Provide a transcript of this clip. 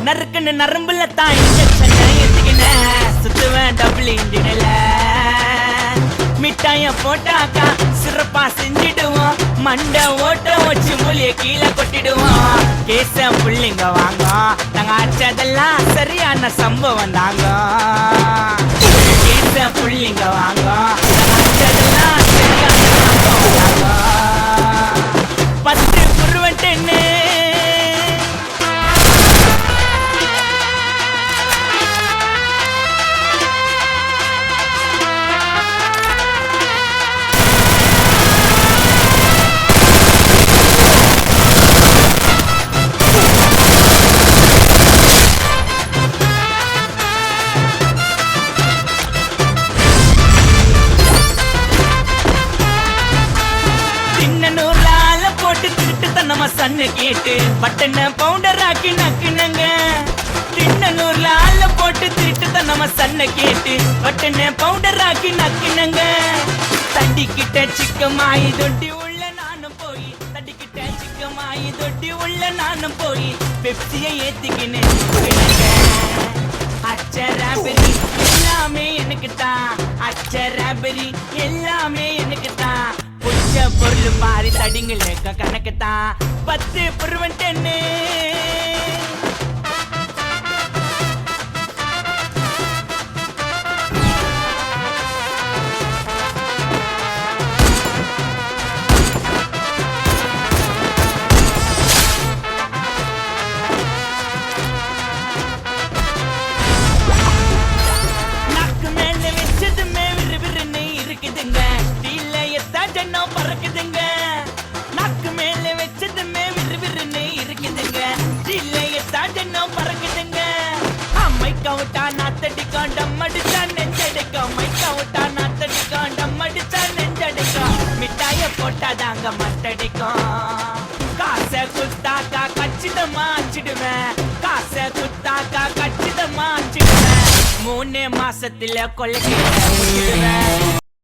நறுக்குன்னு நரம்புல தான் injection ஏத்திக்கினேன் சுத்துவேன் double இன்ஜினில் மிட்டாய போட்டாக்கா சிறப்பா செஞ்சிடுவோம் மண்டை ஓட்ட வச்சு மூலிய கீழே கொட்டிடுவோம் கேச புள்ளிங்க வாங்க நாங்க அடிச்சதெல்லாம் சரியான சம்பவம் தாங்க கேச புள்ளிங்க வாங்க நாங்க அடிச்சதெல்லாம் சரியான சம்பவம் தாங்க 10 புருவன்ட்டேன்னு நம்ம சன்ன கேட்டு பட்டன பவுண்டர் ஆக்கி நக்குனங்க தின்னூர்ல ஆள போட்டு திட்டு நம்ம சன்ன கேட்டு பட்டன பவுண்டர் ஆக்கி நக்குனங்க தண்டிக்கிட்ட சிக்கமாயி தொட்டி உள்ள நானும் போய் தண்டிக்கிட்ட சிக்கமாயி தொட்டி உள்ள நானும் போய் பெப்சியை ஏத்திக்கின்னு அச்சராபரி எல்லாமே எனக்கு தான் அச்சராபரி எல்லாமே எனக்கு தான் பொருள் மாறி தடிங்கள கணக்கு தான் 10 புருவன்ட்டேன்னு நாக்கு மேல வச்சதுமே விறுவிறுன்னு இருக்குதுங்க ஜன்னம் பறக்குதுங்க நாக்கு மேல வச்சதுமே விறுவிறுன்னு இருக்குதுங்க ஜில்லையத்தா ஜன்னம் பறக்குதுங்க அம்மைக்கா விட்டா நாத்தடிக்கும் டம் அடிச்சா நெஞ்சடிக்கும் அம்மைக்கா விட்டா நாத்தடிக்கும் டம் அடிச்சா நெஞ்சடிக்கும் மிட்டாய போட்டாதாங்க மட்டடிக்கும் காசை குத்தாக்கா கச்சிதமா அச்சிடுவேன் காசை குத்தாக்கா கச்சிதமா அச்சிடுவேன் 3 மாசத்துல கொள்ளைக்கு